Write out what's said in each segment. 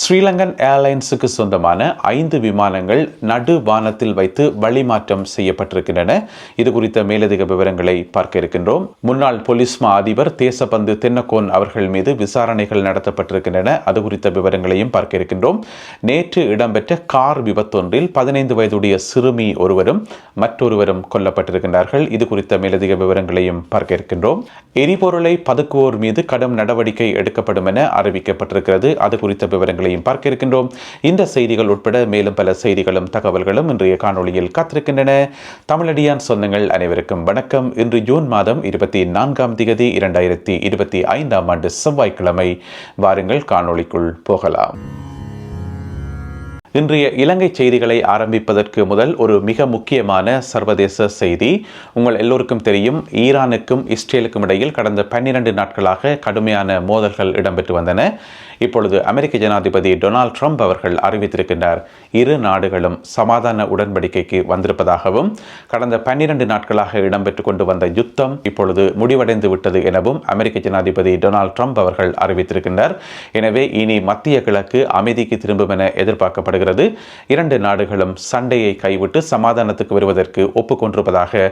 ஸ்ரீலங்கன் ஏர்லைன்ஸுக்கு சொந்தமான 5 விமானங்கள் நடு வானத்தில் வைத்து வழிமாற்றம் செய்யப்பட்டிருக்கின்றன. இது குறித்த மேலதிக விவரங்களை பார்க்க இருக்கின்றோம். முன்னாள் போலீஸ் மா அதிபர் தேசபந்து தென்னக்கோன் அவர்கள் மீது விசாரணைகள் நடத்தப்பட்டிருக்கின்றன. அது குறித்த விவரங்களையும் பார்க்க இருக்கின்றோம். நேற்று இடம்பெற்ற கார் விபத்தொன்றில் 15 வயதுடைய சிறுமி ஒருவரும் மற்றொருவரும் கொல்லப்பட்டிருக்கின்றார்கள். இது குறித்த மேலதிக விவரங்களையும் பார்க்க இருக்கின்றோம். எரிபொருளை பதுக்குவோர் மீது கடும் நடவடிக்கை எடுக்கப்படும் என அறிவிக்கப்பட்டிருக்கிறது. அது குறித்த விவரங்கள் பார்க்க இருக்கின்றோம். இந்த செய்திகள் உட்பட மேலும் பல செய்திகளும் தகவல்களும் இன்றைய காணொளியில் காத்திருக்கின்றன. தமிழடியான் சொந்தங்கள் அனைவருக்கும் வணக்கம். இன்று ஜூன் மாதம் 24ஆம் தேதி 2025ஆம் ஆண்டு செவ்வாய்க்கிழமை. வாருங்கள் காணொளிக்குள் போகலாம். இன்றைய இலங்கை செய்திகளை ஆரம்பிப்பதற்கு முதல் ஒரு மிக முக்கியமான சர்வதேச செய்தி. உங்கள் எல்லோருக்கும் தெரியும், ஈரானுக்கும் இஸ்ரேலுக்கும் இடையில் கடந்த 12 நாட்களாக கடுமையான மோதல்கள் இடம்பெற்று வந்தன. இப்பொழுது அமெரிக்க ஜனாதிபதி டொனால்ட் ட்ரம்ப் அவர்கள் அறிவித்திருக்கின்றார், இரு நாடுகளும் சமாதான உடன்படிக்கைக்கு வந்திருப்பதாகவும் கடந்த 12 நாட்களாக இடம்பெற்று கொண்டு வந்த யுத்தம் இப்பொழுது முடிவடைந்து விட்டது எனவும் அமெரிக்க ஜனாதிபதி டொனால்ட் ட்ரம்ப் அவர்கள் அறிவித்திருக்கின்றார். எனவே இனி மத்திய கிழக்கு அமைதிக்கு திரும்பும் என எதிர்பார்க்கப்படுகிறது. இரண்டு நாடுகளும் சண்டையை கைவிட்டு சமாதானத்துக்கு வருவதற்கு ஒப்புக்கொண்டிருப்பதாக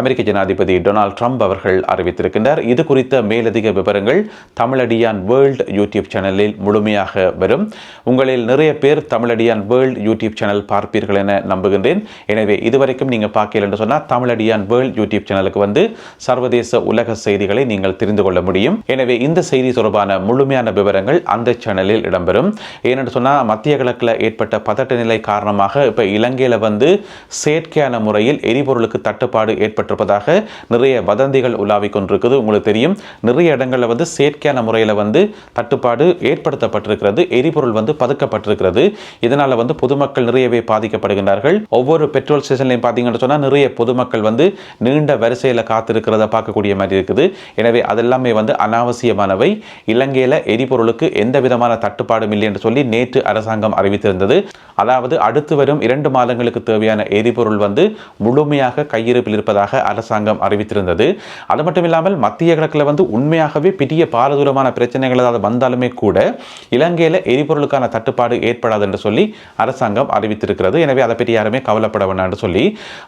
அமெரிக்க ஜனாதிபதி டொனால்ட் ட்ரம்ப் அவர்கள் அறிவித்திருக்கின்றார். இது குறித்த மேலதிக விவரங்கள் தமிழடியான் வேர்ல்ட் யூடியூப் சேனலில் முழுமையாக வரும். உங்களில் நிறைய பேர் தமிழடியான் வேர்ல்ட் யூடியூப் சேனல் பார்ப்பீர்கள் என நம்புகின்றேன். எனவே இதுவரைக்கும் நீங்க பார்க்கல என்று சொன்னால் தமிழடியான் வேர்ல்ட் யூடியூப் சேனலுக்கு வந்து சர்வதேச உலக செய்திகளை நீங்கள் தெரிந்து கொள்ள முடியும். எனவே இந்த செய்தி தொடர்பான முழுமையான விவரங்கள் அந்த சேனலில் இடம்பெறும். ஏனென்று சொன்னால் மத்திய கிழக்கில் ஏற்பட்ட பதட்ட நிலை காரணமாக இப்ப இலங்கையில வந்து செயற்கையான முறையில் எரிபொருளுக்கு தட்டுப்பாடு ஏற்பட்டிருப்பதாக நிறைய வதந்திகள் உலாவிக் கொண்டிருக்குது. உங்களுக்கு தெரியும், நிறைய இடங்கள்ல வந்து செயற்கையான முறையில் வந்து தட்டுப்பாடு ஏற்படுத்தப்பட்டிருக்கிறது. எரிபொருள் வந்து பதுக்கப்பட்டிருக்கிறது. இதனால வந்து பொதுமக்கள் நிறையவே பாதிக்கப்படுகின்றார்கள். ஒவ்வொரு பெட்ரோல் ஸ்டேஷன்லையும் பார்த்தீங்கன்னு சொன்னா நிறைய பொதுமக்கள் வந்து நீண்ட வரிசையில் காத்திருக்கிறத பார்க்கக்கூடிய மாதிரி இருக்குது. எனவே அதெல்லாமே வந்து அனாவசியமானவை. இலங்கையில எரிபொருளுக்கு எந்த விதமான தட்டுப்பாடும் இல்லை என்று சொல்லி நேற்று அரசாங்கம் அறிவித்திருந்தது. அதாவது அடுத்து வரும் 2 மாதங்களுக்கு தேவையான எரிபொருள் வந்து முழுமையாக கையிருப்பில் இருப்பதாக அரசாங்கம் அறிவித்திருந்தது. அது மட்டும் இல்லாமல் மத்திய கிழக்கில் வந்து உண்மையாகவே பெரிய பாரதூரமான பிரச்சனைகள் ஏதாவது வந்தாலுமே கூட இலங்கையில எரிபொருளுக்கான தட்டுப்பாடு ஏற்படாது என்று சொல்லி அரசாங்கம் அறிவித்திருக்கிறது. எனவே அதை பற்றி யாருமே கவலைப்பட வேண்டாம் என்று சொல்லி,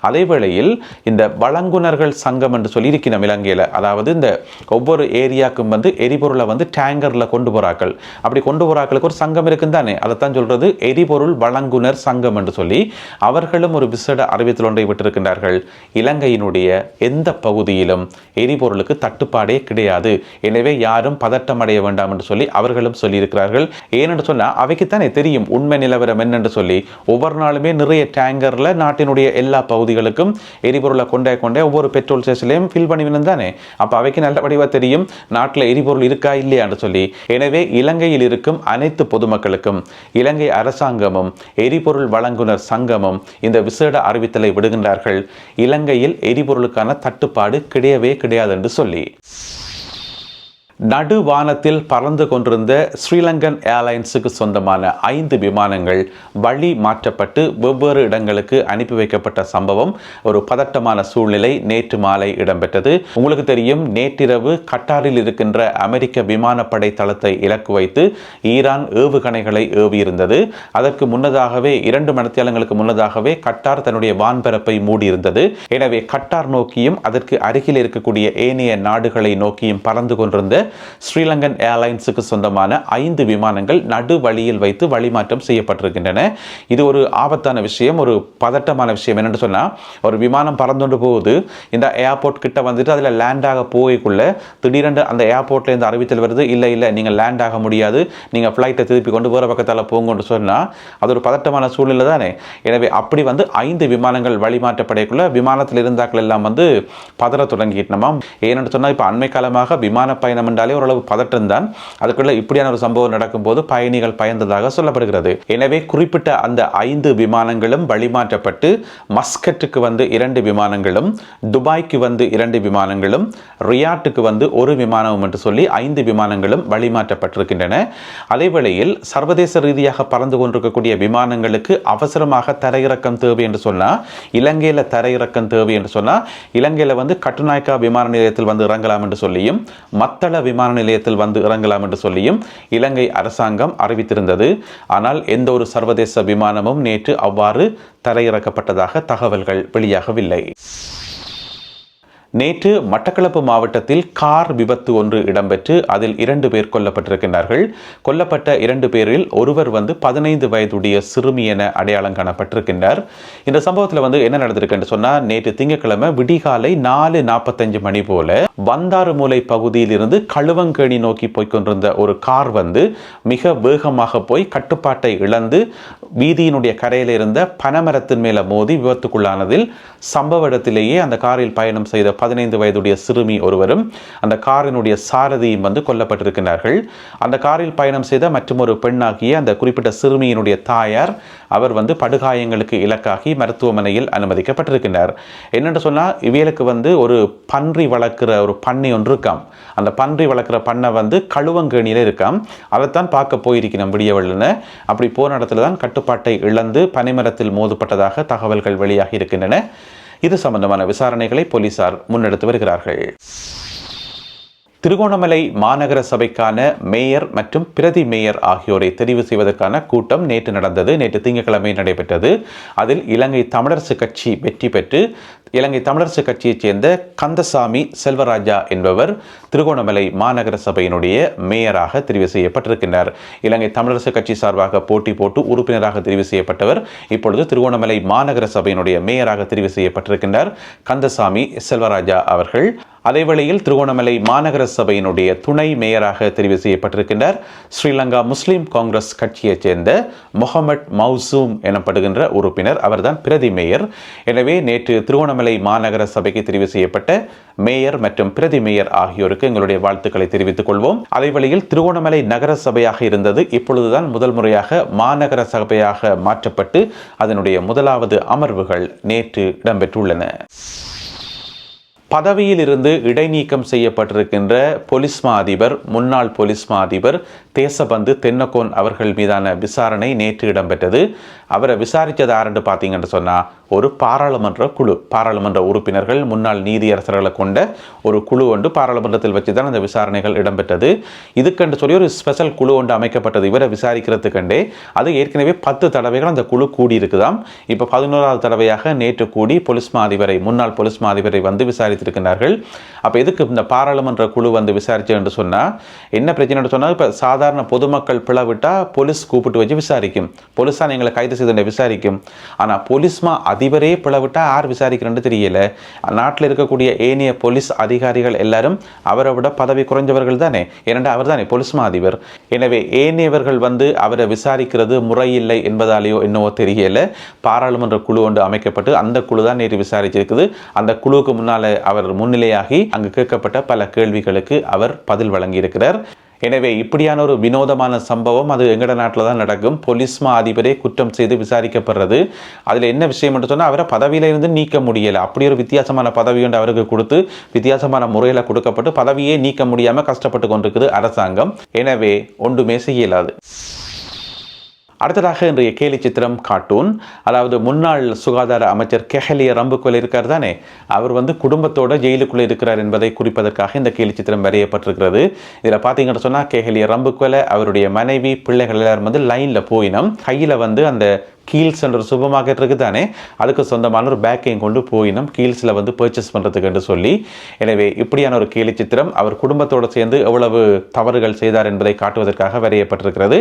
அதே வேளையில் இந்த வழங்குனர்கள் சங்கம் என்று சொல்லி இருக்கணும் இலங்கையில. அதாவது இந்த ஒவ்வொரு ஏரியாவுக்கும் வந்து எரிபொருளை வந்து டேங்கர்ல கொண்டு போறாக்கள். அப்படி கொண்டு போறாக்களுக்கு ஒரு சங்கம் இருக்குன்னு தானே, அதைத்தான் சொல்றது எரிபொருள் வழங்குனர் சங்கம் என்று சொல்லி அவர்களும் ஒரு விசேட அறிவித்தல் ஒன்றை விட்டிருக்கின்றார்கள். இலங்கையினுடைய எந்த பகுதியிலும் எரிபொருளுக்கு தட்டுப்பாடே கிடையாது. எனவே யாரும் பதட்டம் அடைய வேண்டாம் என்று சொல்லி அவர்களும் சொல்லியிருக்கிறார்கள். ஏனென்று சொன்னால் அவைக்குத்தானே தெரியும் உண்மை நிலவரம் என்னென்று சொல்லி. ஒவ்வொரு நாளுமே நிறைய டேங்கர்ல நாட்டினுடைய எல்லா பகுதிகளுக்கும் எரிபொருளை கொண்டே ஒவ்வொரு பெட்ரோல் ஸ்டேஷன்லையும் ஃபில் பண்ணி தானே. அப்போ அவைக்கு நல்ல வடிவா தெரியும் நாட்டில் எரிபொருள் இருக்கா இல்லையா என்று சொல்லி. எனவே இலங்கையில் இருக்கும் அனைத்து பொதுமக்களுக்கும் இலங்கை அரசாங்கமும் எரிபொருள் வழங்குனர் சங்கமும் இந்த விசேட அறிவித்தலை விடுகின்றார்கள். இலங்கையில் எரிபொருளுக்கான தட்டுப்பாடு கிடையவே கிடையாது என்று சொல்லி. நடு வானத்தில் பறந்து கொண்டிருந்த ஸ்ரீலங்கன் ஏர்லைன்ஸுக்கு சொந்தமான 5 விமானங்கள் வழி மாற்றப்பட்டு வெவ்வேறு இடங்களுக்கு அனுப்பி வைக்கப்பட்ட சம்பவம், ஒரு பதட்டமான சூழ்நிலை நேற்று மாலை இடம்பெற்றது. உங்களுக்கு தெரியும், நேற்றிரவு கட்டாரில் இருக்கின்ற அமெரிக்க விமானப்படை தளத்தை இலக்கு வைத்து ஈரான் ஏவுகணைகளை ஏவியிருந்தது. அதற்கு முன்னதாகவே 2 மணித்தியாலங்களுக்கு முன்னதாகவே கட்டார் தன்னுடைய வான்பரப்பை மூடியிருந்தது. எனவே கட்டார் நோக்கியும் அதற்கு அருகில் இருக்கக்கூடிய ஏனைய நாடுகளை நோக்கியும் பறந்து கொண்டிருந்த ஸ்ரீலங்கன் ஏர்லைன்ஸுக்கு சொந்தமான 5 விமானங்கள் நடு வழியில் வைத்து வழிமாற்றம் செய்யப்பட்டிருக்கின்றன. இது ஒரு ஆபத்தான விஷயம், ஒரு பதட்டமான விஷயம். என்னென்னு சொன்னால், ஒரு விமானம் பறந்துண்டு போகுது, இந்த ஏர்போர்ட் கிட்ட வந்துட்டு அதில் லேண்ட் ஆக போய்க்குள்ள திடீரென்று அந்த ஏர்போர்ட்ல இந்த அறிவித்தல் வருது, இல்லை நீங்கள் லேண்ட் ஆக முடியாது, நீங்கள் ஃப்ளைட்டை திருப்பி கொண்டு வேறு பக்கத்தால் போங்கன்னு சொன்னால் அது ஒரு பதட்டமான சூழ்நிலை தானே. எனவே அப்படி வந்து 5 விமானங்கள் வழிமாற்றப்படைக்குள்ள விமானத்தில் இருந்தாக்கள் எல்லாம் வந்து பதற தொடங்கிட்டோமா. ஏன்னு சொன்னால் இப்போ அண்மை காலமாக விமான பயணம் என்றாலே ஓரளவு பதட்டம் தான். அதுக்குள்ள இப்படியான ஒரு சம்பவம் நடக்கும்போது பயணிகள் பயந்ததாக சொல்லப்படுகிறது. எனவே குறிப்பிட்ட அந்த 5 விமானங்களும் வழிமாற்றப்பட்டு மஸ்கட்டுக்கு வந்து 2 விமானங்களும், துபாய்க்கு வந்து 2 விமானங்களும், ரியாட்டுக்கு வந்து 1 விமானம் என்று சொல்லி 5 விமானங்களும் வழிமாற்றப்பட்டிருக்கின்றன. அதே வேளையில் சர்வதேச ரீதியாக பறந்து கொண்டிருக்கக்கூடிய விமானங்களுக்கு அவசரமாக தரையிறக்கம் தேவை என்று சொன்னால், இலங்கையில் தரையிறக்கம் தேவை என்று சொன்னால் இலங்கையில் வந்து கட்டுநாயக்கா விமான நிலையத்தில் வந்து இறங்கலாம் என்று சொல்லியும், மத்தள விமான நிலையத்தில் வந்து இறங்கலாம் என்று சொல்லியும் இலங்கை அரசாங்கம் அறிவித்திருந்தது. ஆனால் எந்த ஒரு சர்வதேச விமானமும் நேற்று அவ்வாறு தரையிறக்கப்பட்டதாக தகவல்கள் வெளியாகவில்லை. நேற்று மட்டக்களப்பு மாவட்டத்தில் கார் விபத்து ஒன்று இடம்பெற்று அதில் 2 பேர் கொல்லப்பட்டிருக்கிறார்கள். கொல்லப்பட்ட 2 பேரில் ஒருவர் 15 வயதுடைய சிறுமி என அடையாளம் காணப்பட்டிருக்கின்றார். இந்த சம்பவத்தில் என்ன நடந்திருக்கு என்று சொன்னால், நேற்று திங்கட்கிழமை விடிகாலை 4:45 மணி போல வந்தாறுமூலை பகுதியில் இருந்து களுவங்கேணி நோக்கி போய்கொண்டிருந்த ஒரு கார் மிக வேகமாக போய் கட்டுப்பாட்டை இழந்து வீதியினுடைய கரையில் இருந்த பனமரத்தின் மேல மோதி விபத்துக்குள்ளானதில் சம்பவ இடத்திலேயே அந்த காரில் பயணம் செய்த 15 வயதுடைய சிறுமி ஒருவரும் அந்த காரினுடைய சாரதியும் கொல்லப்பட்டிருக்கிறார்கள். அந்த காரில் பயணம் செய்த மற்றொரு பெண்ணாகிய அந்த குறிப்பிட்ட சிறுமியினுடைய தாயார் அவர் படுகாயங்களுக்கு இலக்காகி மருத்துவமனையில் அனுமதிக்கப்பட்டிருக்கிறார். என்னென்று சொன்னால், இவைகளுக்கு ஒரு பன்றி வளர்க்கிற ஒரு பண்ணை ஒன்று இருக்காம். அந்த பன்றி வளர்க்கிற பண்ணை களுவங்கேணியில் இருக்காம். அதைத்தான் பார்க்க போயிருக்கணும் விடியவள்ளன. அப்படி போன இடத்துல தான் கட்டுப்பாட்டை இழந்து பனைமரத்தில் மோதப்பட்டதாக தகவல்கள் வெளியாகி இருக்கின்றன. இது சம்பந்தமான விசாரணைகளை போலீசார் முன்னெடுத்து வருகிறார்கள். திருகோணமலை மாநகர சபைக்கான மேயர் மற்றும் பிரதி மேயர் ஆகியோரை தெரிவு செய்வதற்கான கூட்டம் நேற்று நடந்தது. நேற்று திங்கட்கிழமை நடைபெற்றது. அதில் இலங்கை தமிழரசு கட்சி வெற்றி பெற்று இலங்கை தமிழரசு கட்சியைச் சேர்ந்த கந்தசாமி செல்வராஜா என்பவர் திருகோணமலை மாநகர சபையினுடைய மேயராக தெரிவு செய்யப்பட்டிருக்கிறார். இலங்கை தமிழரசு கட்சி சார்பாக போட்டி போட்டு உறுப்பினராக தெரிவு செய்யப்பட்டவர் இப்பொழுது திருகோணமலை மாநகர சபையினுடைய மேயராக தெரிவு செய்யப்பட்டிருக்கிறார் கந்தசாமி செல்வராஜா அவர்கள். அதேவேளையில் திருகோணமலை மாநகர சபையினுடைய துணை மேயராக தெரிவு செய்யப்பட்டிருக்கின்றார் ஸ்ரீலங்கா முஸ்லிம் காங்கிரஸ் கட்சியைச் சேர்ந்த முகமட் மௌசூம் எனப்படுகின்ற உறுப்பினர். அவர்தான் பிரதி மேயர். எனவே நேற்று திருகோணமலை மாநகர சபைக்கு தெரிவு செய்யப்பட்ட மேயர் மற்றும் பிரதி மேயர் ஆகியோருக்கு எங்களுடைய வாழ்த்துக்களை தெரிவித்துக் கொள்வோம். அதேவேளையில் திருகோணமலை நகர சபையாக இருந்தது இப்பொழுதுதான் முதல் முறையாக மாநகர சபையாக மாற்றப்பட்டு அதனுடைய முதலாவது அமர்வுகள் நேற்று இடம்பெற்றுள்ளன. பதவியில் இருந்து இடைநீக்கம் செய்யப்பட்டிருக்கின்ற பொலிஸ் மா அதிபர் முன்னாள் பொலிஸ் மா அதிபர் தேசபந்து தென்னகோன் அவர்கள் மீதான விசாரணை நேற்று இடம்பெற்றது. அவரை விசாரித்தது யாருன்னு பார்த்தீங்கன்னு சொன்னால், ஒரு பாராளுமன்ற குழு, பாராளுமன்ற உறுப்பினர்கள் முன்னாள் நீதியரசர்களை கொண்ட ஒரு குழு ஒன்று பாராளுமன்றத்தில் வச்சு தான் அந்த விசாரணைகள் இடம்பெற்றது. இதுக்கென்று சொல்லி ஒரு ஸ்பெஷல் குழு ஒன்று அமைக்கப்பட்டது இவரை விசாரிக்கிறதுக்கண்டே. அது ஏற்கனவே 10 தடவைகள் அந்த குழு கூடியிருக்குதாம். இப்போ 11வது தடவையாக நேற்று கூடி பொலிஸ் மா அதிபரை முன்னாள் பொலிஸ் மா அதிபரை விசாரித்திருக்கிறார்கள். அப்போ எதுக்கு இந்த பாராளுமன்ற குழு விசாரிச்சு என்று சொன்னால், என்ன பிரச்சனை சொன்னால், இப்போ சாதாரண பொதுமக்கள் பிளவிட்டால் போலீஸ் கூப்பிட்டு வச்சு விசாரிக்கும். போலீஸாக எங்களை கைது செய்து விசாரிக்கும். ஆனால் போலீஸ் மா அதிபரே பிளவிட்டால் யார் விசாரிக்கிறேன்னு தெரியல. நாட்டில் இருக்கக்கூடிய ஏனைய போலீஸ் அதிகாரிகள் எல்லாரும் அவரை விட பதவி குறைஞ்சவர்கள் தானே. ஏனென்றால் அவர் தானே போலீஸ் மா அதிபர். எனவே ஏனையவர்கள் அவரை விசாரிக்கிறது முறையில்லை என்பதாலேயோ என்னவோ தெரியல, பாராளுமன்ற குழு ஒன்று அமைக்கப்பட்டு அந்த குழு தான் நேற்று விசாரிச்சிருக்குது. அந்த குழுவுக்கு முன்னால் அவர் முன்னிலையாகி அங்கு கேட்கப்பட்ட பல கேள்விகளுக்கு அவர் பதில் வழங்கியிருக்கிறார். எனவே இப்படியான ஒரு வினோதமான சம்பவம் அது எங்கட நாட்டில் தான் நடக்கும். போலீஸ் மா அதிபரே குற்றம் செய்து விசாரிக்கப்படுறது. அதில் என்ன விஷயம் என்று சொன்னால், அவரை பதவியிலிருந்து நீக்க முடியலை. அப்படி ஒரு வித்தியாசமான பதவி ஒன்று அவருக்கு கொடுத்து வித்தியாசமான முறையில் கொடுக்கப்பட்டு பதவியே நீக்க முடியாமல் கஷ்டப்பட்டு கொண்டிருக்குது அரசாங்கம். எனவே ஒன்றுமே செய்யலாது. அடுத்ததாக இன்றைய கேலி சித்திரம் கார்ட்டூன். அதாவது முன்னாள் சுகாதார அமைச்சர் கெஹலிய ரம்புக்வெல இருக்கார் தானே, அவர் குடும்பத்தோட ஜெயிலுக்குள்ளே இருக்கிறார் என்பதை குறிப்பதற்காக இந்த கேலி சித்திரம் வரையப்பட்டிருக்கிறது. இதில் பார்த்தீங்கன்னு சொன்னால், கெஹலிய ரம்புக்வெல அவருடைய மனைவி பிள்ளைகள் எல்லாரும் லைனில் போயினோம். கையில் அந்த கீல்ஸ் என்ற ஒரு சூப்பர் மார்க்கெட் இருக்குது தானே, அதுக்கு சொந்தமான ஒரு பேக்கையும் கொண்டு போயினோம் கீல்ஸில் பர்ச்சேஸ் பண்ணுறதுக்கு என்று சொல்லி. எனவே இப்படியான ஒரு கேலி சித்திரம் அவர் குடும்பத்தோடு சேர்ந்து எவ்வளவு தவறுகள் செய்தார் என்பதை காட்டுவதற்காக வரையப்பட்டிருக்கிறது.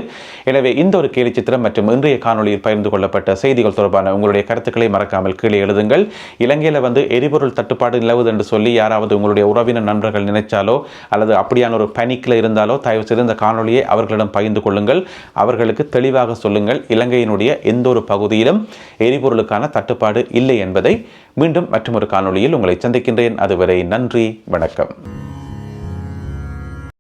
எனவே இந்த ஒரு கேலி சித்திரம் மற்றும் இன்றைய காணொலியில் பகிர்ந்து கொள்ளப்பட்ட செய்திகள் தொடர்பான உங்களுடைய கருத்துக்களை மறக்காமல் கீழே எழுதுங்கள். இலங்கையில் எரிபொருள் தட்டுப்பாடு நிலவுது என்று சொல்லி யாராவது உங்களுடைய உறவினர் நண்பர்கள் நினைச்சாலோ அல்லது அப்படியான ஒரு பனிக்கில் இருந்தாலோ தயவு செய்து இந்த காணொலியை அவர்களிடம் பகிர்ந்து கொள்ளுங்கள். அவர்களுக்கு தெளிவாக சொல்லுங்கள், இலங்கையினுடைய எந்த ஒரு பகுதியிலும் எரிபொருளுக்கான தட்டுப்பாடு இல்லை என்பதை. மீண்டும் மற்றொரு காணொளியில் உங்களை சந்திக்கின்றேன். அதுவரை நன்றி, வணக்கம்.